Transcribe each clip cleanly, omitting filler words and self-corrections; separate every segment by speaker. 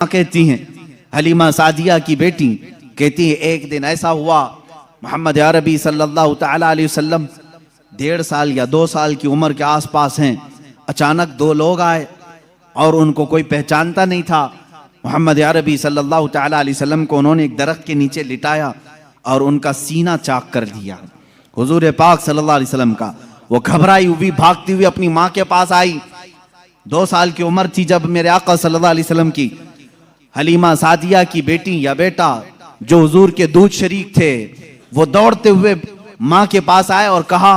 Speaker 1: कहती हैं हलीमा सादिया की बेटी कहती है एक दिन ऐसा हुआ मोहम्मद अरबी सल्लल्लाहु तआला अलैहि वसल्लम 1.5 साल या 2 साल की उम्र के आसपास हैं। अचानक 2 लोग आए और उनको कोई पहचानता नहीं था। मोहम्मद अरबी सल्लल्लाहु तआला अलैहि वसल्लम को उन्होंने एक दरख्त के नीचे लिटाया और उनका सीना चाक कर दिया। हुजूर पाक सल्लल्लाहु अलैहि वसल्लम का वो घबराई हुई भागती हुई अपनी माँ के पास आई। 2 साल की उम्र थी जब मेरे आका सल्लल्लाहु अलैहि वसल्लम की हलीमा सादिया की बेटी या बेटा जो हुजूर के दूध शरीक थे वो दौड़ते हुए माँ के पास आए और कहा,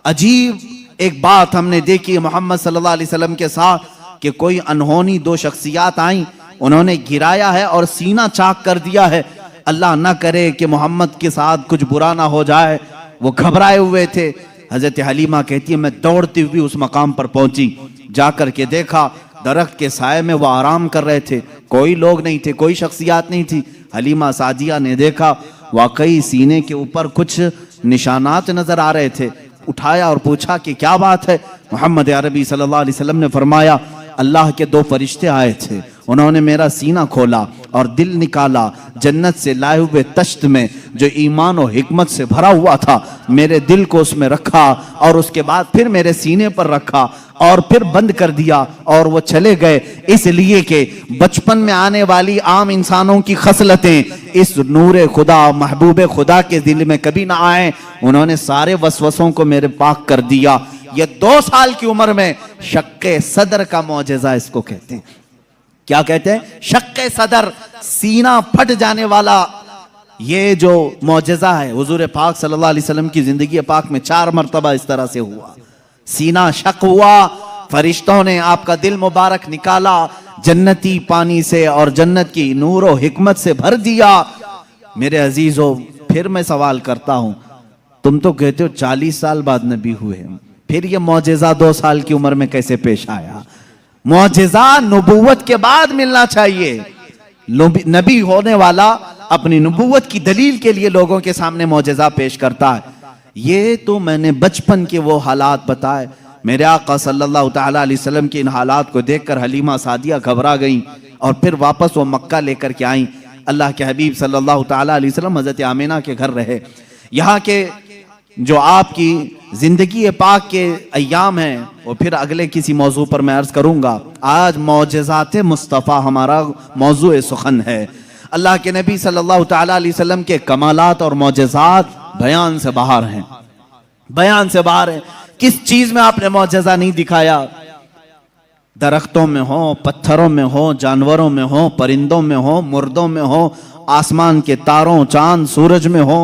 Speaker 1: अजीब एक बात हमने देखी मोहम्मद सल्लल्लाहु अलैहि वसल्लम के साथ कि कोई अनहोनी 2 शख्सियात आई, उन्होंने गिराया है और सीना चाक कर दिया है। अल्लाह ना करे कि मोहम्मद के साथ कुछ बुरा ना हो जाए। वो घबराए हुए थे। हजरत हलीमा कहती है मैं दौड़ती हुई उस मकाम पर पहुंची, जाकर के देखा दरख्त के साए में वो आराम कर रहे थे, कोई लोग नहीं थे, कोई शख्सियात नहीं थी। हलीमा सादिया ने देखा वाकई सीने के ऊपर कुछ निशानात नजर आ रहे थे। उठाया और पूछा कि क्या बात है। मोहम्मद अरबी सल्लल्लाहु अलैहि वसल्लम ने फरमाया अल्लाह के 2 फरिश्ते आए थे, उन्होंने मेरा सीना खोला और दिल निकाला, जन्नत से लाए हुए तश्त में जो ईमान और हिकमत से भरा हुआ था मेरे दिल को उसमें रखा और उसके बाद फिर मेरे सीने पर रखा और फिर बंद कर दिया और वो चले गए। इसलिए कि बचपन में आने वाली आम इंसानों की खसलतें इस नूरे खुदा महबूब खुदा के दिल में कभी ना आए। उन्होंने सारे वसवसों को मेरे पाक कर दिया। ये 2 साल की उम्र में शक्के सदर का मौजज़ा इसको कहते हैं। क्या कहते हैं? शक्के सदर, सीना फट जाने वाला ये जो मौजज़ा है। हुजूर पाक सल्लल्लाहु अलैहि वसल्लम की जिंदगी पाक में 4 मरतबा इस तरह से हुआ। सीना शक हुआ, फरिश्तों ने आपका दिल मुबारक निकाला, जन्नती पानी से और जन्नत की नूर और हिकमत से भर दिया। मेरे अजीजों, फिर मैं सवाल करता हूं, तुम तो कहते हो 40 साल बाद नबी हुए, फिर ये मौजज़ा 2 साल की उम्र में कैसे पेश आया? मौजज़ा नबूवत के बाद मिलना चाहिए। नबी होने वाला अपनी नबूवत की दलील के लिए लोगों के सामने मौजज़ा पेश करता है। ये तो मैंने बचपन के वो हालात बताए। मेरे आका सल्लल्लाहु तआला अलैहि वसल्लम के इन हालात को देखकर हलीमा सादिया घबरा गईं और फिर वापस वो मक्का लेकर के आईं। अल्लाह के हबीब सल्लल्लाहु तआला अलैहि वसल्लम हज़रत आमिना के घर रहे। यहाँ के जो आपकी जिंदगी पाक के अय्याम हैं वो फिर अगले किसी मौजू पर मैं अर्ज करूंगा। आज मौजज़ात मुस्तफ़ा हमारा मौजू सुखन है। अल्लाह के नबी सल्लल्लाहु तआला अलैहि वसल्लम के कमालात और मौजज़ात बयान से बाहर हैं, बयान से बाहर है। किस चीज में आपने मौजज़ा नहीं दिखाया? दरख्तों में हो, पत्थरों में हो, जानवरों में हो, परिंदों में हो, मुर्दों में हो, आसमान के तारों, चांद, सूरज में हो,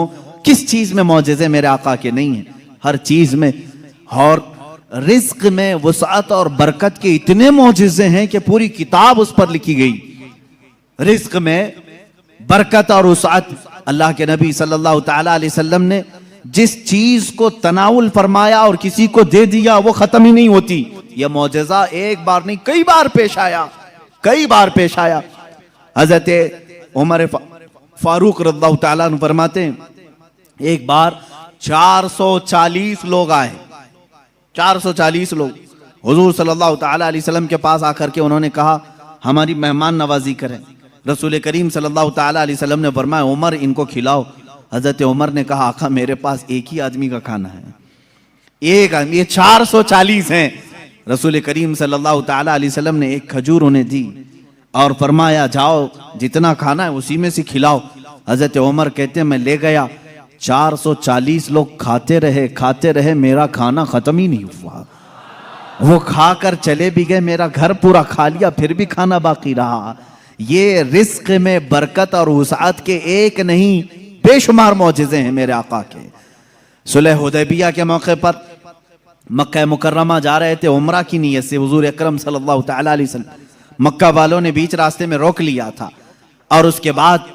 Speaker 1: किस चीज में मौजज़े मेरे आका के नहीं है? हर चीज में। और रिज्क में वुसअत और बरकत के इतने मौजज़े हैं कि पूरी किताब उस पर लिखी गई। रिज्क में बरकत और वुसअत, अल्लाह के नबी सल्लल्लाहु तआला अलैहि वसल्लम ने जिस चीज को तनाउल फरमाया और किसी को दे दिया वो खत्म ही नहीं होती। यह मौजज़ा एक बार नहीं कई बार पेश आया, कई बार पेश आया। हजरत उमर फारूक रज़ियल्लाहु तआला अन्हु फरमाते हैं एक बार 440 लोग आए, 440 लोग हुजूर सल्लल्लाहु तआला अलैहि वसल्लम के पास आकर के उन्होंने कहा हमारी मेहमान नवाजी करें। रसूल करीम सल्लल्लाहु तआला अलैहि वसल्लम ने फरमाया उमर इनको खिलाओ। हजरत उमर ने कहा आका मेरे पास एक ही आदमी का खाना है, एक आदमी, ये 440 हैं। रसूल करीम सल्लल्लाहु तआला अलैहि वसल्लम ने एक खजूर उन्हें दी और फरमाया जाओ जितना खाना है उसी में से खिलाओ। हजरत उमर कहते हैं मैं ले गया, 440 लोग खाते रहे, मेरा खाना खत्म ही नहीं हुआ। वो खाकर चले भी गए, मेरा घर पूरा खा लिया, फिर भी खाना बाकी रहा। ये रिस्क में बरकत और वुसअत के एक नहीं बेशुमार मौजज़े हैं मेरे आका के। सुलह हुदैबिया के मौके पर मक्का मुकर्रमा जा रहे थे उम्रा की नीयत से। हुजूर अकरम सल्लल्लाहु तआला अलैहि वसल्लम, मक्का वालों ने बीच रास्ते में रोक लिया था और उसके बाद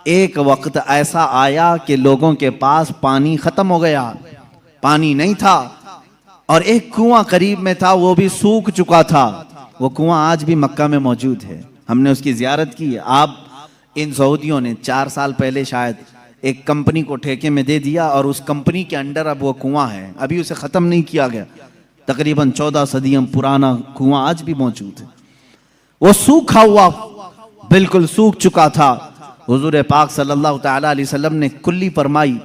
Speaker 1: एक वक्त ऐसा आया कि लोगों के पास पानी खत्म हो गया, पानी नहीं था और एक कुआं करीब में था वो भी सूख चुका था। वो कुआं आज भी मक्का में मौजूद है, हमने उसकी जियारत की है। आप इन सऊदियों ने 4 साल पहले शायद एक कंपनी को ठेके में दे दिया और उस कंपनी के अंडर अब वो कुआं है, अभी उसे खत्म नहीं किया गया। तकरीबन 14 सदियों पुराना कुआं आज भी मौजूद है। वो सूखा हुआ बिल्कुल सूख चुका था। हुजूर पाक सल्लल्लाहु तआला अलैहि वसल्लम ने कुल्ली फरमाई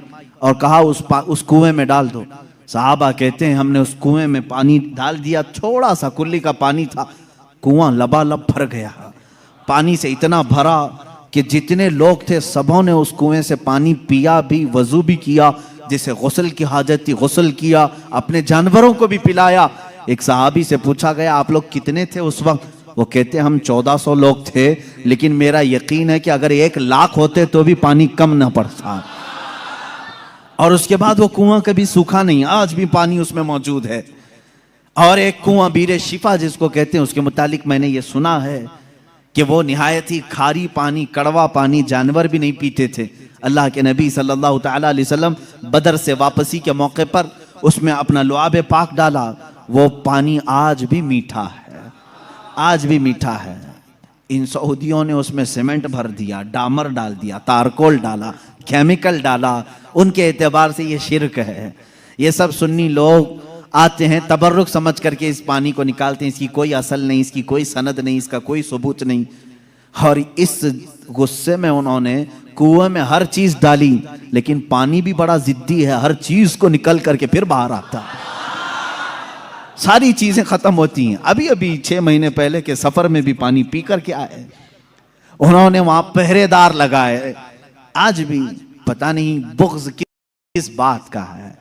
Speaker 1: और कहा उस कुएं में डाल दो। सहाबा कहते हैं हमने उस कुएं में पानी डाल दिया, थोड़ा सा कुल्ली का पानी था, कुआं लबालब भर गया। पानी से इतना भरा कि जितने लोग थे सबों ने उस कुएं से पानी पिया भी, वजू भी किया, जिसे गुस्ल की हाजत थी गुस्ल किया, अपने जानवरों को भी पिलाया। एक सहाबी से पूछा गया आप लोग कितने थे उस वक्त? वो कहते हम 1400 लोग थे, लेकिन मेरा यकीन है कि अगर 1 लाख होते तो भी पानी कम ना पड़ता। और उसके बाद वो कुआं कभी सूखा नहीं, आज भी पानी उसमें मौजूद है। और एक कुआं बीरे शिफा जिसको कहते हैं, उसके मुतालिक मैंने ये सुना है कि वो निहायत ही खारी पानी, कड़वा पानी, जानवर भी नहीं पीते थे। अल्लाह के नबी सल्लल्लाहु तआला अलैहि वसल्लम बदर से वापसी के मौके पर उसमें अपना लुआब पाक डाला। वो पानी आज भी मीठा है, आज भी मीठा है। इन सऊदियों ने उसमें सीमेंट भर दिया, डामर डाल दिया, तारकोल डाला, केमिकल डाला। उनके एतबार से ये शिर्क है। ये सब सुन्नी लोग आते हैं तबर्रुक समझ करके इस पानी को निकालते हैं, इसकी कोई असल नहीं, इसकी कोई सनद नहीं, इसका कोई सबूत नहीं। और इस गुस्से में उन्होंने कुएं में हर चीज डाली, लेकिन पानी भी बड़ा जिद्दी है, हर चीज को निकल करके फिर बाहर आता है। सारी चीजें खत्म होती हैं। अभी अभी 6 महीने पहले के सफर में भी पानी पी करके आए, उन्होंने वहां पहरेदार लगाए। आज भी पता नहीं बुग़्ज़ किस बात का है,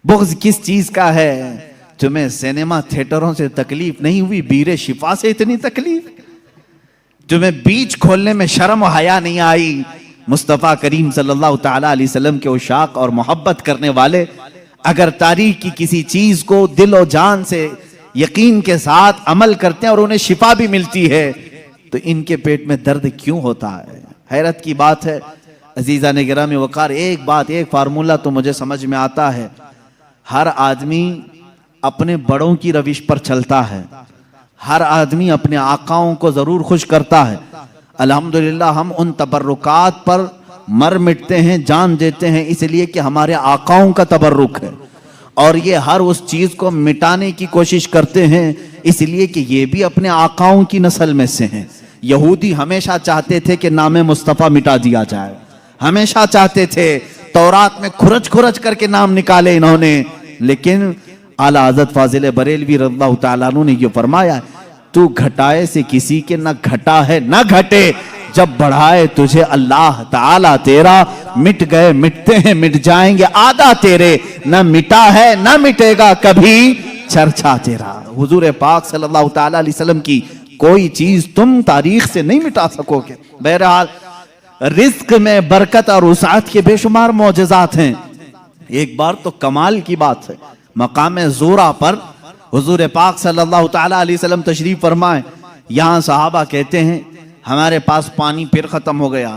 Speaker 1: बुग़्ज़ किस चीज का है। तुम्हें सिनेमा थिएटरों से तकलीफ नहीं हुई, बीरे शिफा से इतनी तकलीफ? तुम्हें बीच खोलने में शर्म और हया नहीं आई? मुस्तफ़ा करीम सल्लल्लाहु तआला अलैहि वसल्लम के उशाक और मोहब्बत करने वाले अगर तारीख की किसी चीज को दिल और जान से यकीन के साथ अमल करते हैं और उन्हें शिफा भी मिलती है, तो इनके पेट में दर्द क्यों होता है? हैरत की बात है। अजीजा ने गिरामी वकार, एक बात, एक फार्मूला तो मुझे समझ में आता है। हर आदमी अपने बड़ों की रविश पर चलता है, हर आदमी अपने आकाओं को जरूर खुश करता है। अल्हम्दुलिल्लाह हम उन तबर्रुकात पर मर मिटते हैं, जान देते हैं, इसलिए कि हमारे आकाओं का तबर्रुक है। और ये हर उस चीज को मिटाने की कोशिश करते हैं, इसलिए कि ये भी अपने आकाओं की नस्ल में से हैं। यहूदी हमेशा चाहते थे कि नाम मुस्तफ़ा मिटा दिया जाए, हमेशा चाहते थे। तौरात में खुरच खुरच करके नाम निकाले इन्होंने, लेकिन आला हज़रत फाजिल बरेलवी रज़ियल्लाहु तआला अन्हु ने ये फरमाया, तू घटाए से किसी के न घटा है न घटे, जब बढ़ाए तुझे अल्लाह ताला तेरा, मिट गए मिटते हैं मिट जाएंगे आदा तेरे, न मिटा है न मिटेगा कभी चर्चा तेरा। हुजूर पाक सल्लल्लाहु ताला अलैहि वसल्लम की कोई चीज तुम तारीख से नहीं मिटा सकोगे। बहरहाल रिज्क में बरकत और उसात के बेशुमार मौजज़ात हैं। एक बार तो कमाल की बात है, मकाम ज़ोरा पर हुजूर पाक सल्लल्लाहु ताला अलैहि वसल्लम तशरीफ फरमाए। यहाँ सहाबा कहते हैं हमारे पास पानी फिर खत्म हो गया।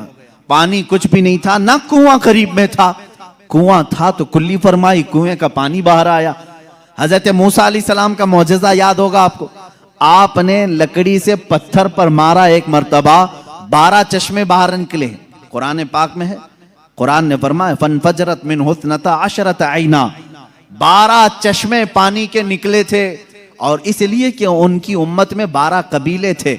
Speaker 1: पानी कुछ भी नहीं था, ना कुआं करीब में था, कुआं था तो कुल्ली फरमाई, कुएं का पानी बाहर आया। हजरत मूसा अलैहिस्सलाम का मौजज़ा याद होगा आपको, आपने लकड़ी से पत्थर पर मारा, एक मर्तबा 12 चश्मे बाहर निकले। कुरान पाक में है, कुरान ने फरमाया फनफजरत मिन हुस्नता अशरत आइना, 12 चश्मे पानी के निकले थे। और इसलिए कि उनकी उम्मत में 12 कबीले थे,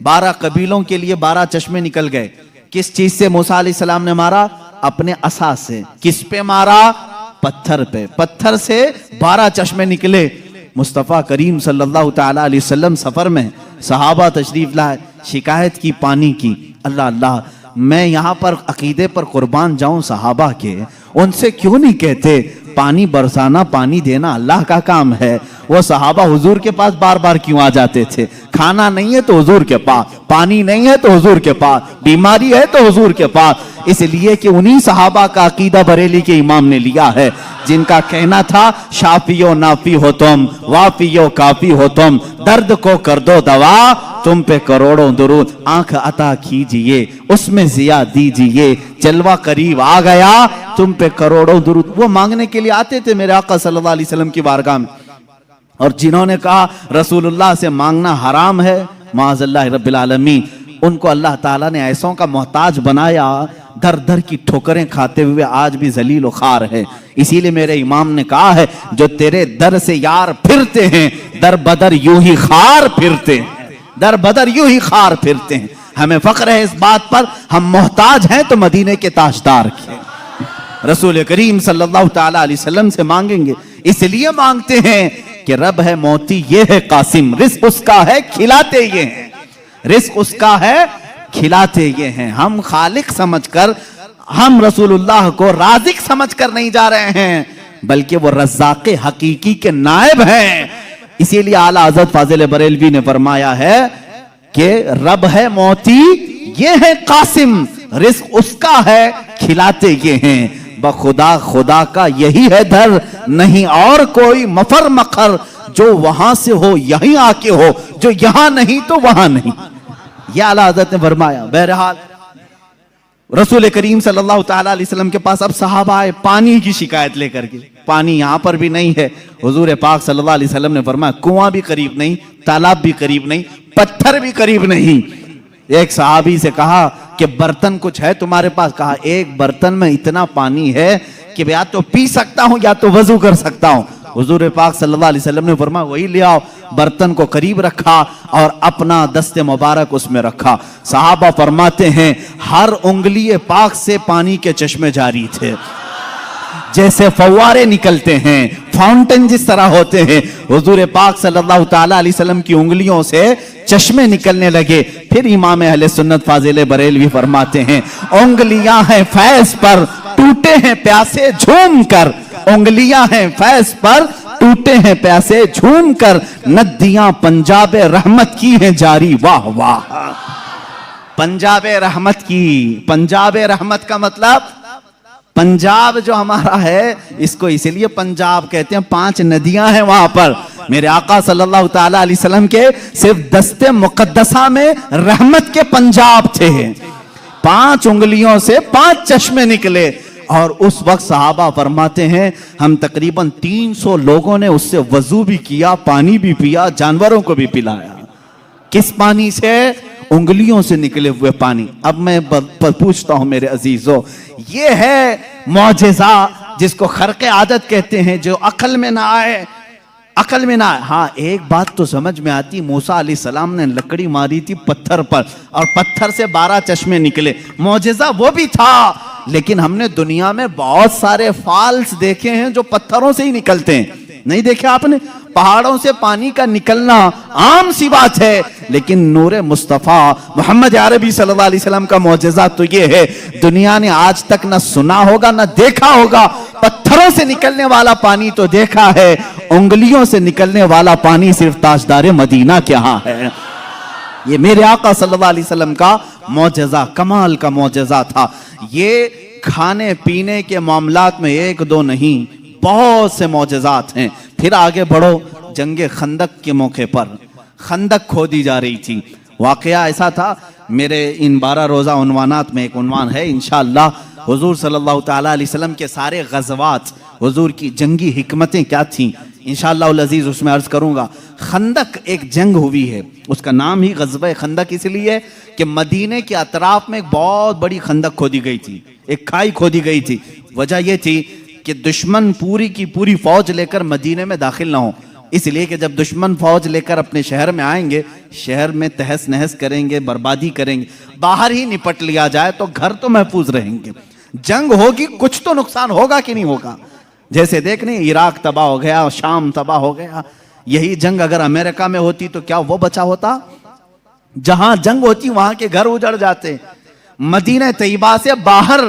Speaker 1: 12 कबीलों के लिए 12 चश्मे निकल गए। किस चीज से मूसा अलैहिस्सलाम ने मारा? अपने असा से। किस पे मारा? पत्थर पे। पत्थर से 12 चश्मे निकले। मुस्तफ़ा करीम सल्लल्लाहु ताला अलैहि वसल्लम सफर में, सहाबा तशरीफ लाए, शिकायत की पानी की। अल्लाह अल्लाह, मैं यहाँ पर अकीदे पर कुर्बान जाऊं सहाबा के, उनसे क्यों नहीं कहते पानी बरसाना, पानी देना अल्लाह का काम है। वो सहाबा हुजूर के पास बार बार क्यों आ जाते थे? खाना नहीं है तो हुजूर के पास, पानी नहीं है तो हुजूर के पास, बीमारी है तो हुजूर के पास। इसलिए कि उन्हीं सहाबा का अकीदा बरेली के इमाम ने लिया है, जिनका कहना था शाफियो नाफी हो तुम, वाफियो काफी हो तुम, दर्द को कर दो दवा, तुम पे करोड़ों दुरूद, आंख अता कीजिए उसमें जिया दीजिए, जलवा करीब आ गया तुम पे करोड़ों दुरूद। वो मांगने के लिए आते थे मेरे आका सल्लल्लाहु अलैहि वसल्लम की बारगाह में। और जिन्होंने कहा रसूलुल्लाह से मांगना हराम है, माज़अल्लाह रब्बिल आलमीन, उनको अल्लाह ताला ने ऐसों का मोहताज बनाया, दर दर की ठोकरें खाते हुए आज भी जलील व खार है। इसीलिए मेरे इमाम ने कहा है, जो तेरे दर से यार फिरते हैं, दर बदर यूं ही खार फिरते हैं, दर बदर यूं ही खार फिरते हैं। हमें फख्र है इस बात पर, हम मोहताज हैं तो मदीने के ताजदार के रसूल करीम सल्लल्लाहु ताला अलैहि वसल्लम से मांगेंगे। इसलिए मांगते हैं कि रब है मोती ये है कासिम, रिस्क उसका है खिलाते ये हैं, रिस्क उसका है खिलाते ये हैं। हम खालिक समझकर, हम रसूलुल्लाह को राज़िक समझकर नहीं जा रहे हैं, बल्कि वो रज़्ज़ाक़े हकीकी के नायब हैं। इसीलिए आला हज़रत फाज़िल बरेलवी ने फरमाया है कि रब है मोती ये है कासिम, रिस्क उसका है खिलाते ये हैं। बखुदा खुदा का यही है दर, नहीं और कोई मफर मखर, जो वहां से हो यहीं आके हो, जो यहां नहीं तो वहां नहीं। यह आला हज़रत ने फरमाया। बहरहाल रसूल करीम सल्लल्लाहु ताला अलैहि वसल्लम के पास अब सहाबा आए पानी की शिकायत लेकर के। पानी यहां पर भी नहीं है। हुजूर पाक सल्लल्लाहु अलैहि वसल्लम ने फरमाया कुआं भी करीब नहीं, तालाब भी करीब नहीं, पत्थर भी करीब नहीं। एक सहाबी से कहा कि बर्तन कुछ है तुम्हारे पास? कहा एक बर्तन में इतना पानी है कि या तो पी सकता हूं या तो वजू कर सकता हूं। हुजूर पाक सल्लल्लाहु अलैहि वसल्लम ने फरमाया वही ले आओ। बर्तन को करीब रखा और अपना दस्ते मुबारक उसमें रखा। सहाबा फरमाते हैं हर उंगली पाक से पानी के चश्मे जारी थे, जैसे फव्वारे निकलते हैं, फाउंटेन जिस तरह होते हैं। हुजूर पाक सल्लल्लाहु ताला अलैहि वसल्लम की उंगलियों से चश्मे निकलने लगे। फिर इमाम अहले सुन्नत फाजिल बरेलवी फरमाते हैं उंगलियां हैं फैज पर, टूटे हैं प्यासे झूम कर। उंगलियां हैं फैज पर, टूटे हैं प्यासे झूम कर। नदियां पंजाब रहमत की हैं जारी, वाह वाह। पंजाब रहमत की, पंजाब रहमत का मतलब पंजाब जो हमारा है इसको इसीलिए पंजाब कहते हैं, 5 नदियां हैं वहां पर। मेरे आका सल्लल्लाहु ताला अलैहि वसल्लम के सिर्फ दस्ते मुकद्दसा में रहमत के पंजाब थे। 5 उंगलियों से 5 चश्मे निकले। और उस वक्त सहाबा फरमाते हैं हम तकरीबन 300 लोगों ने उससे वजू भी किया, पानी भी पिया, जानवरों को भी पिलाया। किस पानी से? उंगलियों से निकले हुए पानी। अब मैं पूछता हूं मेरे अजीजों, ये है मौजिज़ा जिसको खर्क़े आदत कहते हैं, जो अकल में ना आए, अकल में ना आए। हाँ एक बात तो समझ में आती, मूसा अलैहिस्सलाम ने लकड़ी मारी थी पत्थर पर और पत्थर से 12 चश्मे निकले, मौजिज़ा वो भी था। लेकिन हमने दुनिया में बहुत सारे फॉल्स देखे हैं जो पत्थरों से ही निकलते हैं। नहीं देखे आपने? पहाड़ों से पानी का निकलना आम सी बात है, लेकिन नूरे मुस्तफा मोहम्मद अरबी सल्लल्लाहु अलैहि वसल्लम का मौजिज़ा तो ये है, दुनिया ने आज तक ना सुना होगा ना देखा होगा। पत्थरों से निकलने वाला पानी तो देखा है, उंगलियों से निकलने वाला पानी सिर्फ ताजदार मदीना के यहाँ है। ये मेरे आका सल्लल्लाहु अलैहि वसल्लम का मौजिज़ा, कमाल का मौजिज़ा था। ये खाने पीने के मामलात में 1-2 नहीं, बहुत से मौजिज़ात हैं। फिर आगे बढ़ो, जंगे खंदक के मौके पर खंदक खोदी जा रही थी। वाकया ऐसा था, मेरे इन 12 रोज़ा उन्वानात में एक उन्वान है इंशाअल्लाह, हुजूर सल्लल्लाहु ताला अलैहि वसल्लम के सारे गज़वात, हुजूर की जंगी हिकमतें क्या थीं, इंशाअल्लाह उल अज़ीज़ उसमें अर्ज़ करूँगा। खंदक एक जंग हुई है, उसका नाम ही ग़ज़वा खंदक इसलिए कि मदीने के अतराफ में एक बहुत बड़ी खंदक खोदी गई थी, एक खाई खोदी गई थी। वजह यह थी कि दुश्मन पूरी की पूरी फौज लेकर मदीने में दाखिल ना हो, इसलिए कि जब दुश्मन फौज लेकर अपने शहर में आएंगे, शहर में तहस नहस करेंगे, बर्बादी करेंगे। बाहर ही निपट लिया जाए तो घर तो महफूज रहेंगे। जंग होगी, कुछ तो नुकसान होगा कि नहीं होगा। जैसे देख नहीं, इराक तबाह हो गया, शाम तबाह हो गया। यही जंग अगर अमेरिका में होती तो क्या वो बचा होता? जहां जंग होती वहां के घर उजड़ जाते। मदीना तैयबा से बाहर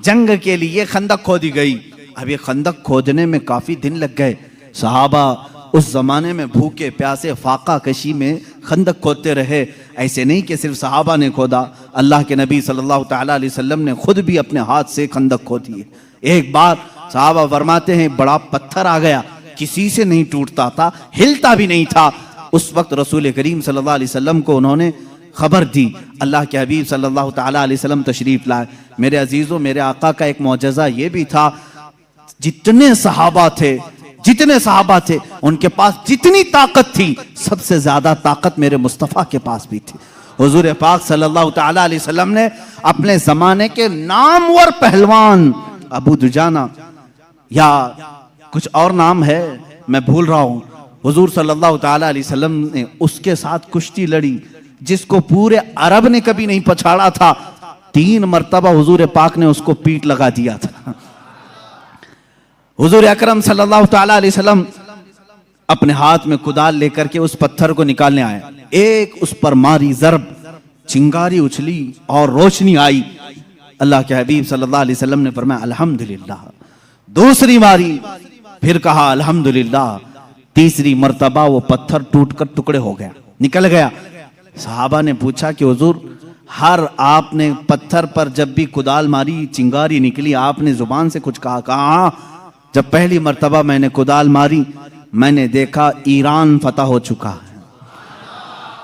Speaker 1: जंग के लिए खंदक खोदी गई। अब ये खंदक खोदने में काफी दिन लग गए। सहाबा उस जमाने में भूखे प्यासे फाका कशी में खंदक खोदते रहे। ऐसे नहीं कि सिर्फ सहाबा ने खोदा, अल्लाह के नबी सल्लल्लाहु ताला अलैहि वसल्लम ने खुद भी अपने हाथ से खंदक खोदी है। एक बार सहाबा फरमाते हैं बड़ा पत्थर आ गया, किसी से नहीं टूटता था, हिलता भी नहीं था। उस वक्त रसूल करीम सल्लल्लाहु अलैहि वसल्लम को उन्होंने खबर दी। अल्लाह के हबीब सल्लल्लाहु ताला अलैहि वसल्लम तशरीफ लाए। मेरे अजीजों, मेरे आका का एक मौजज़ा ये भी था, जितने सहाबा थे उनके पास जितनी ताकत थी, सबसे ज्यादा ताकत मेरे मुस्तफ़ा के पास भी थी। हुजूर पाक सल्लल्लाहु ताला अलैहि वसल्लम ने अपने जमाने के नामवर पहलवान अबू दुजाना या कुछ और नाम है मैं भूल रहा हूं, हुजूर सल्लल्लाहु ताला अलैहि वसल्लम ने उसके साथ कुश्ती लड़ी। जिसको पूरे अरब ने कभी नहीं पछाड़ा था, 3 मर्तबा हुजूर पाक ने उसको पीठ लगा दिया था। हुजूर अकरम सल्लल्लाहु ताला अलैहि वसल्लम अपने हाथ में कुदाल लेकर के उस पत्थर को निकालने आए, एक उस पर मारी जरब, चिंगारी उछली और रोशनी आई। अल्लाह के हबीब सल्लल्लाहु अलैहि वसल्लम ने फरमाया अल्हम्दुलिल्लाह। दूसरी मारी, फिर कहा अल्हम्दुलिल्लाह। तीसरी मर्तबा वो पत्थर टूटकर टुकड़े हो गया, निकल गया। सहाबा ने पूछा कि हुजूर, हर आपने पत्थर पर जब भी कुदाल मारी चिंगारी निकली, आपने जुबान से कुछ कहा? कहा जब पहली मर्तबा मैंने कुदाल मारी, मैंने देखा ईरान फतह हो चुका है।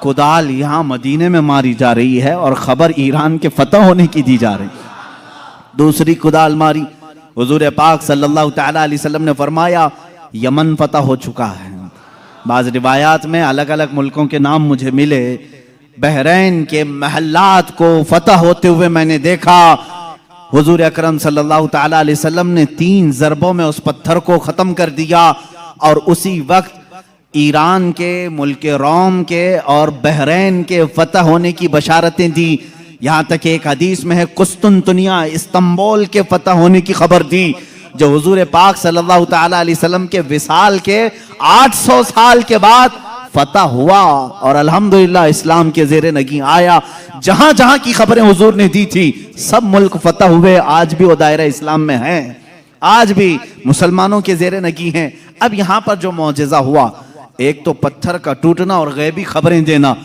Speaker 1: कुदाल यहां मदीने में मारी जा रही है और खबर ईरान के फतह होने की दी जा रही। दूसरी कुदाल मारी, हुजूर पाक सल्लल्लाहु ताला अलैहि वसल्लम ने फरमाया यमन फतह हो चुका है। बाज रिवायात में अलग अलग मुल्कों के नाम मुझे मिले। बहरैन के महल्लात को फतह होते हुए मैंने देखा। हुजूर अकरम सल्लल्लाहु ताला अलैहि वसल्लम ने 3 ज़रबों में उस पत्थर को खत्म कर दिया और उसी वक्त ईरान के, मुल्क रोम के और बहरैन के फतह होने की बशारतें दी। यहाँ तक एक हदीस में है कुस्तुनतुनिया, इस्तांबुल के फतह होने की खबर दी, जो हुजूर पाक सल्लल्लाहु ताला अलैहि वसल्लम के विसाल के 800 साल के बाद फतह हुआ और अल्हम्दुलिल्लाह इस्लाम के ज़ेरे नगी आया। जहां जहां की खबरें हुजूर ने दी थी सब मुल्क फतह हुए। आज भी वो दायरा इस्लाम में है, आज भी मुसलमानों के ज़ेरे नगी हैं। अब यहाँ पर जो मौजज़ा हुआ, एक तो पत्थर का टूटना और गैबी खबरें देना,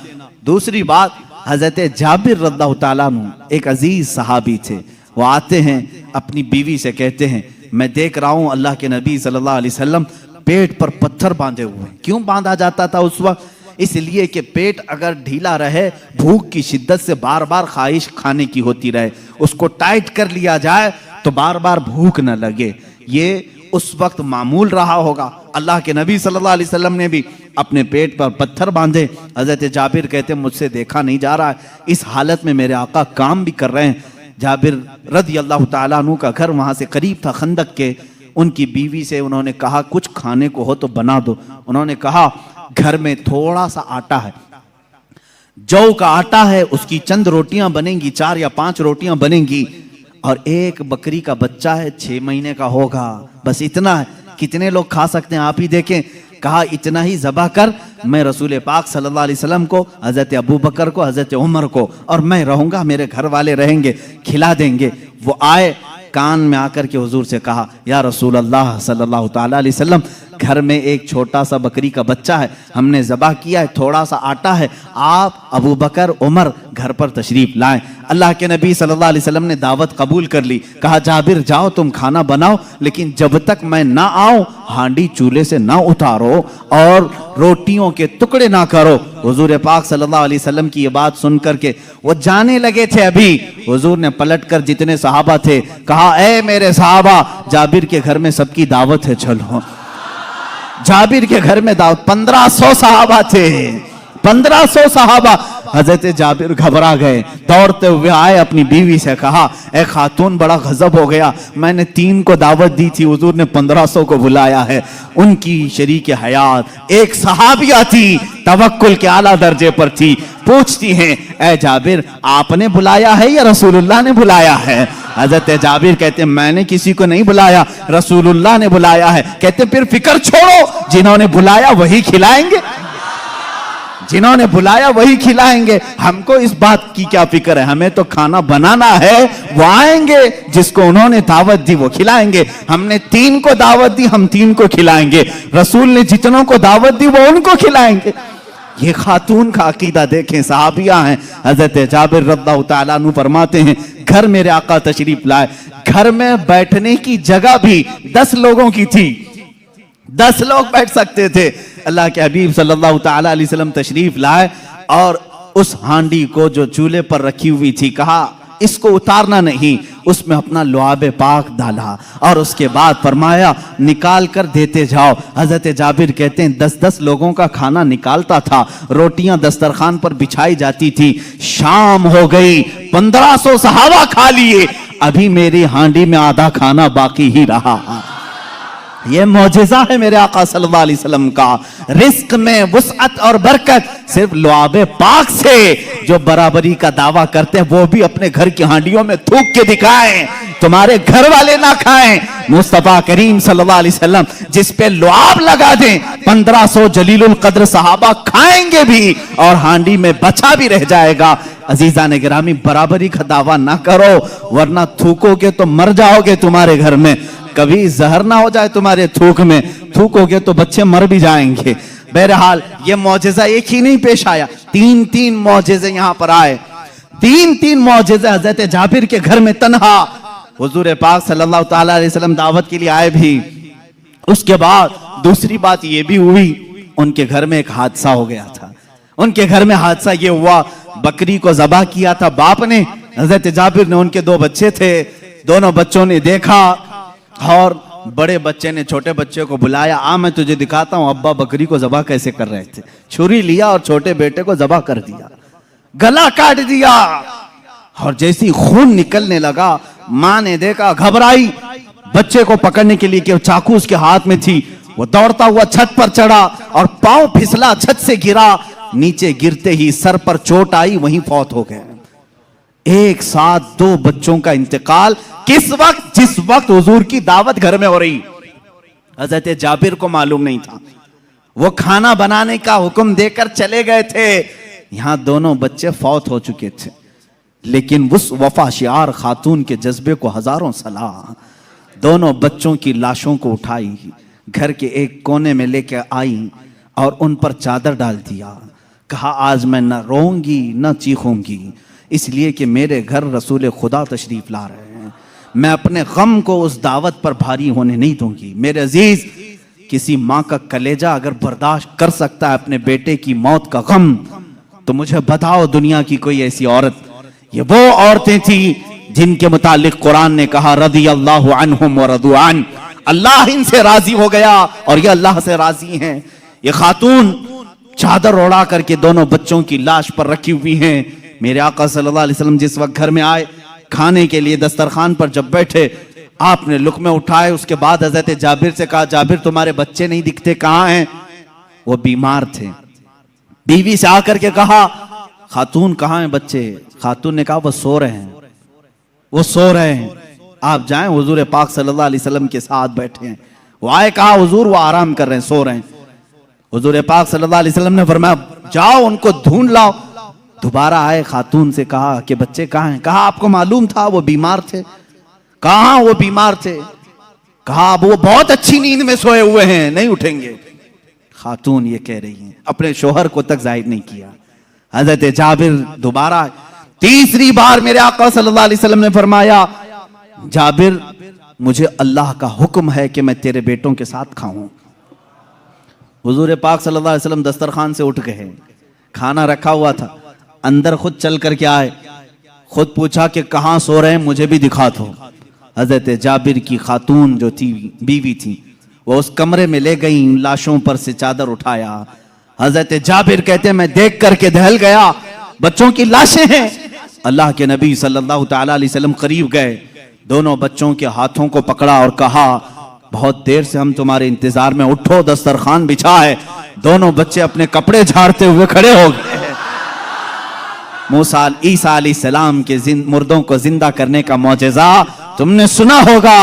Speaker 1: दूसरी बात हजरत जाबिर रज़ियल्लाहु ताला अन्हु एक अजीज सहाबी थे। वो आते हैं अपनी बीवी से कहते हैं मैं देख रहा हूं अल्लाह के नबी सल्लल्लाहु अलैहि वसल्लम पेट पर पत्थर बांधे हुए। क्यों बांधा जाता था उस वक्त? इसलिए कि पेट अगर ढीला रहे, भूख की शिद्दत से बार बार ख्वाहिश खाने की होती रहे, उसको टाइट कर लिया जाए तो बार बार भूख न लगे। ये उस वक्त मामूल रहा होगा। अल्लाह के नबी सल्लल्लाहु अलैहि वसल्लम ने भी अपने पेट पर पत्थर बांधे। हजरत जाबिर कहते मुझसे देखा नहीं जा रहा है, इस हालत में मेरे आका काम भी कर रहे हैं। जाबिर रज़ियल्लाहु ताला अन्हु का घर वहां से करीब था खंदक के। उनकी बीवी से उन्होंने कहा कुछ खाने को हो तो बना दो। उन्होंने कहा घर में थोड़ा सा आटा है, जौ का आटा है, उसकी चंद रोटियां बनेंगी, 4 या 5 रोटियां बनेंगी, और एक बकरी का बच्चा है 6 महीने का होगा, बस इतना है। कितने लोग खा सकते हैं आप ही देखें। कहा इतना ही ज़बह कर, मैं रसूल पाक सल्लल्लाहु अलैहि वसल्लम को, हज़रत अबू बकर को, हज़रत उमर को, और मैं रहूंगा, मेरे घर वाले रहेंगे, खिला देंगे। वो आए, कान में आकर के हुजूर से कहा या रसूल अल्लाह सल्लल्लाहु ताला अलैहि वसल्लम, घर में एक छोटा सा बकरी का बच्चा है, हमने ज़बह किया है, थोड़ा सा आटा है, आप अबू बकर उमर घर पर तशरीफ लाएं। अल्लाह के नबी सल्लल्लाहु अलैहि वसल्लम ने दावत कबूल कर ली। कहा जाबिर जाओ तुम खाना बनाओ, लेकिन जब तक मैं ना आऊं हांडी चूल्हे से ना उतारो और रोटियों के टुकड़े ना करो। हुजूर पाक सल्लल्लाहु अलैहि वसल्लम की ये बात सुन करके वो जाने लगे थे। अभी हुजूर ने पलटकर जितने सहाबा थे कहा ए मेरे सहाबा, जाबिर के घर में सबकी दावत है, चलो। जाबिर के घर में दावत, 1500 सहाबा थे, 1500 सहाबा। हजरत जाबिर घबरा गए, दौड़ते हुए आए, अपनी बीवी से कहा ए खातून बड़ा गजब हो गया, मैंने 3 को दावत दी थी, हुजूर ने 1500 को बुलाया है। उनकी शरीक हयात एक सहाबिया थी, तवक्कुल के आला दर्जे पर थी। पूछती हैं ए जाबिर आपने बुलाया है या रसूलुल्लाह ने बुलाया है? हजरत जाबिर कहते मैंने किसी को नहीं बुलाया, रसूलुल्लाह ने बुलाया है। कहते फिर फिक्र छोड़ो, जिन्होंने बुलाया वही खिलाएंगे, जिन्होंने बुलाया वही खिलाएंगे। हमको इस बात की क्या फिक्र है, हमें तो खाना बनाना है, वो आएंगे, जिसको उन्होंने दावत दी वो खिलाएंगे। हमने 3 को दावत दी, हम 3 को खिलाएंगे, रसूल ने जितनों को दावत दी वो उनको खिलाएंगे। ये खातून का अकीदा देखें, सहाबिया हैं। हजरत जाबिर रज़ियल्लाहु ताला अन्हु फरमाते हैं घर मेरे आका तशरीफ लाए, घर में बैठने की जगह भी 10 लोगों की थी, 10 लोग बैठ सकते थे। अल्लाह के हबीब सल्लल्लाहु ताला अलैहि वसल्लम तशरीफ लाए और उस हांडी को जो चूल्हे पर रखी हुई थी कहा इसको उतारना नहीं, उसमें अपना लुआबे पाक डाला और उसके बाद फरमाया निकाल कर देते जाओ। हजरत जाबिर कहते हैं 10-10 लोगों का खाना निकालता था, रोटियां दस्तरखान पर बिछाई जाती थी। शाम हो गई, 1500 सहाबा खा लिए, अभी मेरी हांडी में आधा खाना बाकी ही रहा। ये मौजिज़ा है मेरे आका सल्लल्लाहु अलैहि वसल्लम का। रिस्क में वुसअत और बरकत सिर्फ लुआबे पाक से जो बराबरी का दावा करते हैं वो भी अपने घर की हांडियों में थूक के दिखाएं, तुम्हारे घर वाले ना खाएं। मुस्तफा करीम सल्लल्लाहु अलैहि वसल्लम जिस पे लुआब लगा दें 1500 जलीलुल कद्र सहाबा खाएंगे भी और हांडी में बचा भी रह जाएगा। अजीजा ने गिरामी, बराबरी का दावा ना करो वरना थूकोगे तो मर जाओगे। तुम्हारे घर में कभी जहर ना हो जाए तुम्हारे थूक में, थूकोगे तो बच्चे मर भी जाएंगे। बहरहाल ये मौजिज़ा एक ही नहीं पेश आया, तीन मौजिज़े यहां पर आए। तीन मौजिज़े हजरत जाबिर के घर में तन्हा हुजूर पाक सल्लल्लाहु ताला अलैहि वसल्लम दावत के लिए आए भी। उसके बाद दूसरी बात ये भी हुई, उनके घर में एक हादसा हो गया था। उनके घर में हादसा ये हुआ, बकरी को ज़बह किया था बाप ने, हजरत जाबिर ने, उनके 2 बच्चे थे। दोनों बच्चों ने देखा और बड़े बच्चे ने छोटे बच्चे को बुलाया, आ मैं तुझे दिखाता हूं अब्बा बकरी को ज़बह कैसे कर रहे थे। छुरी लिया और छोटे बेटे को ज़बह कर दिया, गला काट दिया। और जैसी खून निकलने लगा मां ने देखा, घबराई, बच्चे को पकड़ने के लिए कि चाकू उसके हाथ में थी। वो दौड़ता हुआ छत पर चढ़ा और पांव फिसला, छत से गिरा। नीचे गिरते ही सर पर चोट आई, वहीं फौत हो गए। एक साथ 2 बच्चों का इंतकाल किस वक्त, जिस वक्त हुजूर की दावत घर में हो रही। हजरत जाबिर को मालूम नहीं था, वो खाना बनाने का हुक्म देकर चले गए थे। यहां दोनों बच्चे फौत हो चुके थे, लेकिन उस वफा शियार खातून के जज्बे को हजारों सलाह। दोनों बच्चों की लाशों को उठाई, घर के एक कोने में लेकर आई और उन पर चादर डाल दिया। कहा आज मैं न रोऊंगी न चीखूंगी, इसलिए कि मेरे घर रसूल खुदा तशरीफ ला रहे हैं। मैं अपने गम को उस दावत पर भारी होने नहीं दूंगी। मेरे अजीज, किसी माँ का कलेजा अगर बर्दाश्त कर सकता है अपने बेटे की मौत का गम, तो मुझे बताओ दुनिया की कोई ऐसी औरत। ये वो औरतें थी जिनके मुतालिक कुरान ने कहा रदियल्लाहु अन्हुम व रदू अन, अल्लाह इनसे राजी हो गया और ये अल्लाह से राजी हैं। ये खातून चादर ओढ़ा करके दोनों बच्चों की लाश पर रखी हुई हैं। मेरे आका सल्लल्लाहु अलैहि वसल्लम जिस वक्त घर में आए, खाने के लिए दस्तरखान पर जब बैठे, आपने लुक़मे उठाए। उसके बाद हजरत जाबिर से कहा, जाबिर तुम्हारे बच्चे नहीं दिखते, कहाँ हैं? वो बीमार थे। बीवी से आकर के कहा, खातून कहाँ हैं बच्चे? खातून ने कहा वो सो रहे हैं, वो सो रहे हैं, आप जाएं। हुजूर पाक सल्लल्लाहु अलैहि वसल्लम के साथ बैठे हैं। वो आए, कहा हुजूर वो आराम कर रहे हैं, सो रहे हैं। हुजूर पाक सल्लल्लाहु अलैहि वसल्लम ने फरमाया जाओ उनको ढूंढ लाओ। दोबारा आए, खातून से कहा कि बच्चे कहाँ हैं? कहा आपको मालूम था वो बीमार थे। कहाँ वो बीमार थे? कहा वो बहुत अच्छी नींद में सोए हुए हैं, नहीं उठेंगे। खातून ये कह रही हैं, अपने शोहर को तक जाहिर नहीं किया। हजरत जाबिर दोबारा, तीसरी बार मेरे आका सल्लल्लाहु अलैहि वसल्लम ने फरमाया, जाबिर मुझे अल्लाह का हुक्म है कि मैं तेरे बेटों के साथ खाऊं। हुजूर पाक सल्लल्लाहु अलैहि वसल्लम दस्तरखान से उठ गए, खाना रखा हुआ था, अंदर खुद चल करके आए, खुद पूछा कि कहाँ सो रहे हैं, मुझे भी दिखा दो। हजरत जाबिर की खातून जो थी, बीवी थी, वो उस कमरे में ले गई, लाशों पर से चादर उठाया। हजरत जाबिर कहते हैं मैं देख करके दहल गया, बच्चों की लाशें हैं। अल्लाह के नबी सल्लल्लाहु ताला अलैहि वसल्लम करीब गए, दोनों बच्चों के हाथों को पकड़ा और कहा बहुत देर से हम तुम्हारे इंतजार में, उठो दस्तरखान बिछा है। दोनों बच्चे अपने कपड़े झाड़ते हुए खड़े हो गए। मूसा ईसा अलैहिस्सलाम के मुर्दों को जिंदा करने का मौजज़ा तुमने सुना होगा।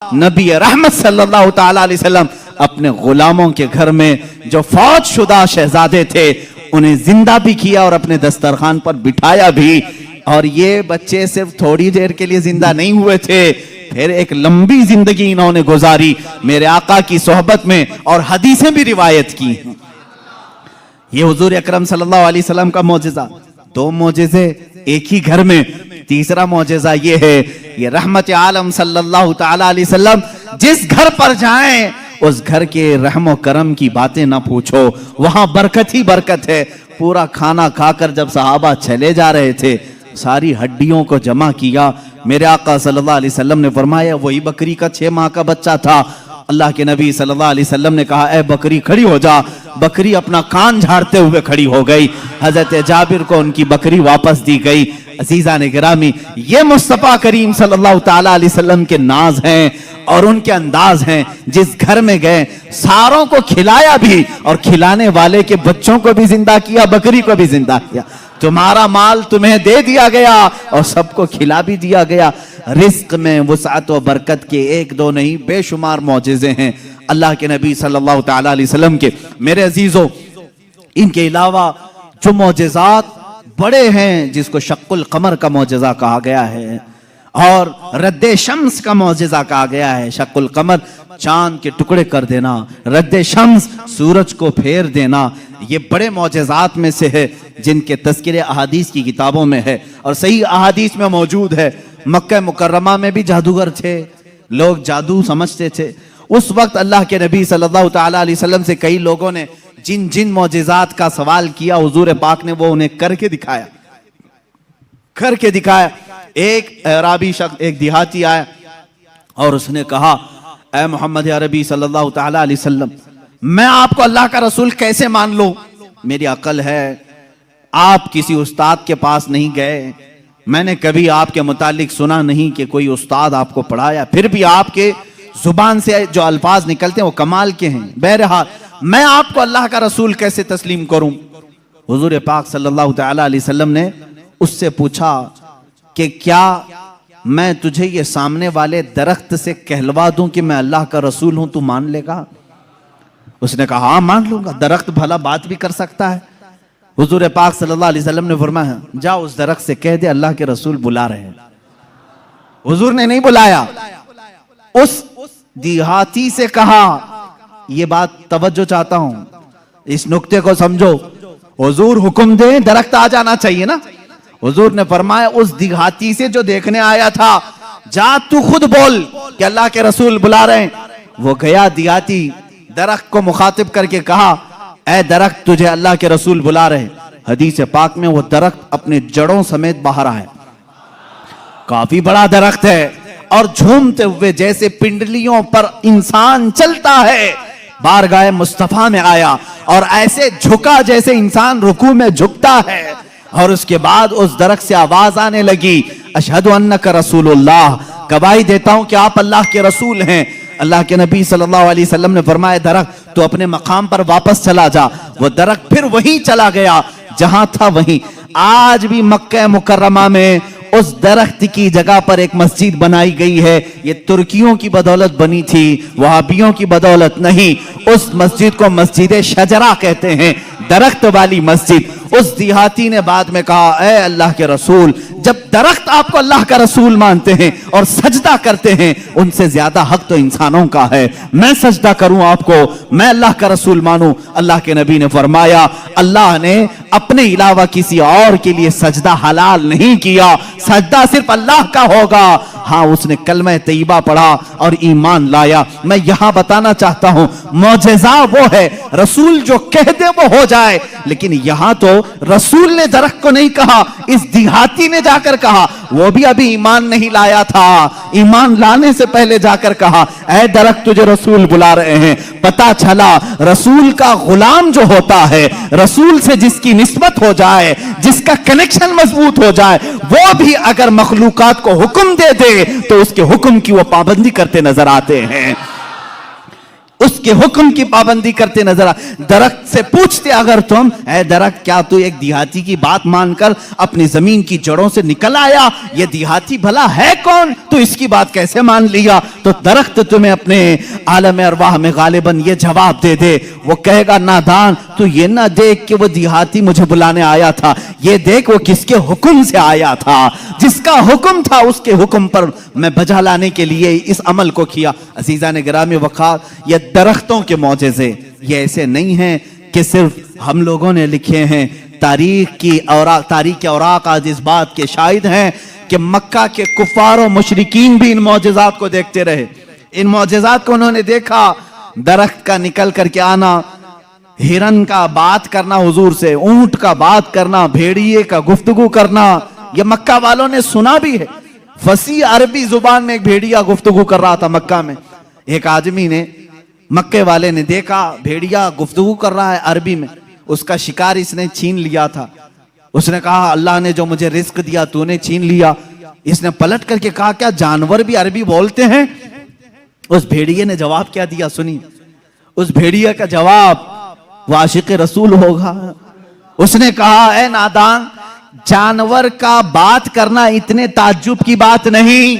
Speaker 1: नबी रहमत सल्लल्लाहु ताला अलैहि वसल्लम अपने गुलामों के घर में जो फौज शुदा शहजादे थे उन्हें जिंदा भी किया और अपने दस्तरखान पर बिठाया भी। और ये बच्चे सिर्फ थोड़ी देर के लिए जिंदा नहीं हुए थे, फिर एक लंबी जिंदगी इन्होंने गुजारी मेरे आका की सोहबत में और हदीसें भी रिवायत की। ये हुजूर अकरम सल्लल्लाहु अलैहि वसल्लम का मौजज़ा। 2 मौजज़े एक ही घर में। तीसरा मौजज़ा ये है, ये रहमत आलम सल्लल्लाहु ताला अलैहि वसल्लम जिस घर पर जाएं उस घर के रहमो करम की बातें ना पूछो, वहां बरकत ही बरकत है। पूरा खाना खाकर जब सहाबा चले जा रहे थे, सारी हड्डियों को जमा किया। मेरे आका सल्लल्लाहु अलैहि वसल्लम ने फरमाया वही बकरी का 6 माह का बच्चा था। अल्लाह के नबी सल्लल्लाहु अलैहि वसल्लम ने कहा ए बकरी खड़ी हो जा। बकरी अपना कान झाड़ते हुए खड़ी हो गई। हजरत जाबिर को उनकी बकरी वापस दी गई। अजीजा ने गिरामी, ये मुस्तफ़ा करीम सल्लल्लाहु ताला अलैहि वसल्लम के नाज हैं। और उनके अंदाज हैं। जिस घर में गए सारों को खिलाया भी और खिलाने वाले के बच्चों को भी जिंदा किया, बकरी को भी जिंदा किया। तुम्हारा माल तुम्हें दे दिया गया और सबको खिला भी दिया गया। रिस्क में वुसअत व बरकत के एक दो नहीं बेशुमार मौजिज़े हैं अल्लाह के नबी सल्लल्लाहु तआला अलैहि वसल्लम के। मेरे अजीजों, इनके अलावा जो मौजिज़ात बड़े हैं, जिसको शक्कुल कमर का मौजिज़ा कहा गया है और रद्दे शम्स का मौजिज़ा कहा गया है। शक्कुल कमर चांद के टुकड़े कर देना, रद्दे शम्स सूरज को फेर देना, ये बड़े मौजिज़ात में से है जिनके तज़किरे अहादीस की किताबों में है और सही अहादीस में मौजूद है। मक्का मुकर्रमा में भी जादूगर थे, लोग जादू समझते थे। उस वक्त अल्लाह के नबी सल्लल्लाहु तआला अलैहि वसल्लम से कई लोगों ने जिन जिन मौजिज़ात का सवाल किया, हुजूर पाक ने वो उन्हें करके दिखाया। एक अराबी शख्स, एक देहाती आया और उसने कहा, ऐ मोहम्मद अरबी सल्लल्लाहु तआला अलैहि वसल्लम, मैं आपको अल्लाह का रसूल कैसे मान लूं? मेरी अकल है, आप किसी उस्ताद के पास नहीं गए, मैंने कभी आपके मुतालिक सुना नहीं कि कोई उस्ताद आपको पढ़ाया, फिर भी आपके जुबान से जो अल्फाज निकलते हैं वो कमाल के हैं। बहरहाल मैं आपको अल्लाह का रसूल कैसे तस्लीम करूं? हुजूर पाक सल्लल्लाहु तआला अलैहि वसल्लम ने उससे पूछा कि क्या मैं तुझे ये सामने वाले दरख्त से कहलवा दूं कि मैं अल्लाह का रसूल हूं, तू मान लेगा? उसने कहा हाँ मान लूंगा, दरख्त भला बात भी कर सकता है। हुजूर पाक सल्लल्लाहु अलैहि वसल्लम ने फरमाया, जा उस दरख्त से कह दे अल्लाह के रसूल बुला रहे हैं। हुजूर ने नहीं बुलाया, उस देहाती से कहा, ये बात तवज्जो चाहता हूं, इस नुक्ते को समझो। हुजूर हुक्म दे दरख्त आ जाना चाहिए ना। हुजूर ने फरमाया उस देहाती से जो देखने आया था, जा तू खुद बोल कि अल्लाह के रसूल बुला रहे हैं। वो गया देहाती, दरख्त को मुखातिब करके कहा, ऐ दरख्त तुझे अल्लाह के रसूल बुला रहे। हदीस पाक में वो दरख्त अपने जड़ों समेत बाहर आया, काफी बड़ा दरख्त है और झूमते हुए जैसे पिंडलियों पर इंसान चलता है बारगाह मुस्तफा में आया और ऐसे झुका जैसे इंसान रुकू में झुकता है। और उसके बाद उस दरख्त से आवाज आने लगी, अशहदु अन्नका रसूलुल्लाह, गवाही देता हूं कि आप अल्लाह के रसूल हैं। अल्लाह के नबी सल्लल्लाहु अलैहि वसल्लम ने फरमाया, दरख्त तो अपने मकाम पर वापस चला जा। वो दरख्त फिर वहीं चला गया जहां था वहीं। आज भी मक्का मुकर्रमा में उस दरख्त की जगह पर एक मस्जिद बनाई गई है। ये तुर्कियों की बदौलत बनी थी, वहाबियों की बदौलत नहीं। उस मस्जिद को मस्जिद शजरा कहते हैं, दरख्त वाली मस्जिद। उस देहाती ने बाद में कहा, ऐ अल्लाह के रसूल, जब दरख्त आपको अल्लाह का रसूल मानते हैं और सजदा करते हैं, उनसे ज्यादा हक तो इंसानों का है। मैं सजदा करूं आपको, मैं अल्लाह का रसूल मानूं? अल्लाह के नबी ने फरमाया, अल्लाह ने अपने अलावा किसी और के लिए सजदा हलाल नहीं किया, सजदा सिर्फ अल्लाह का होगा। हाँ, उसने कलमा तैयबा पढ़ा और ईमान लाया। मैं यहां बताना चाहता हूं, मौजज़ा वो है रसूल जो कह दे वो हो जाए, लेकिन यहां तो रसूल ने दरख्त को नहीं कहा, इस देहाती ने जाकर कहा। वो भी अभी ईमान नहीं लाया था, ईमान लाने से पहले जाकर कहा, ऐ दरख्त तुझे रसूल बुला रहे हैं। पता चला रसूल का गुलाम जो होता है, रसूल से जिसकी निस्बत हो जाए, जिसका कनेक्शन मजबूत हो जाए, वो भी अगर मखलूकात को हुक्म दे दे तो उसके हुक्म की वो पाबंदी करते नजर आते हैं, उसके हुक्म की पाबंदी करते नजर आ। दरख्त से पूछते अगर तुम, ऐ दरख्त क्या तू एक देहाती की बात मानकर अपनी जमीन की जड़ों से निकल आया? ये देहाती भला है कौन, तू इसकी बात कैसे मान लिया? तो दरख्त तुम्हें अपने आलम अरवाह में गालिबन ये जवाब दे दे। वो कहेगा, नादान, तू ये ना देख कि वो देहाती मुझे बुलाने आया था, ये देख वो किसके हुक्म से आया था। जिसका हुक्म था उसके हुक्म पर मैं बजा लाने के लिए इस अमल को किया। अजीजा ने गिरामी वक़ार, ये दरख्तों के मौजज़े ये ऐसे नहीं हैं कि सिर्फ हम लोगों ने लिखे हैं। तारीख के औराक आज इस बात के शाहिद हैं कि मक्का के कुफार और मुशरिकीन भी इन मौजज़ात को देखते रहे। इन मौजज़ात को उन्होंने देखा, दरख्त का निकल करके आना, हिरन का बात करना हुजूर से, ऊंट का बात करना, भेड़िए का गुफ्तगू करना, ये मक्का वालों ने सुना भी है। फसी अरबी जुबान में एक भेड़िया गुफ्तगू कर रहा था मक्का में। एक आदमी ने, मक्के वाले ने देखा भेड़िया गुफ्तगू कर रहा है अरबी में, उसका शिकार इसने छीन लिया था। उसने कहा, अल्लाह ने जो मुझे रिस्क दिया तूने छीन लिया। इसने पलट करके कहा, क्या जानवर भी अरबी बोलते हैं? उस भेड़िए ने जवाब क्या दिया सुनी। उस भेड़िए का जवाब वो आशिक रसूल होगा। उसने कहा, ए नादान, जानवर का बात करना इतने ताज्जुब की बात नहीं,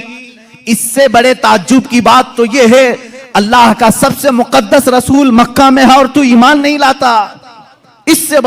Speaker 1: इससे बड़े ताज्जुब की बात तो यह है अल्लाह का सबसे मुकद्दस रसूल मक्का में है और तू ईमान नहीं लाता। इससे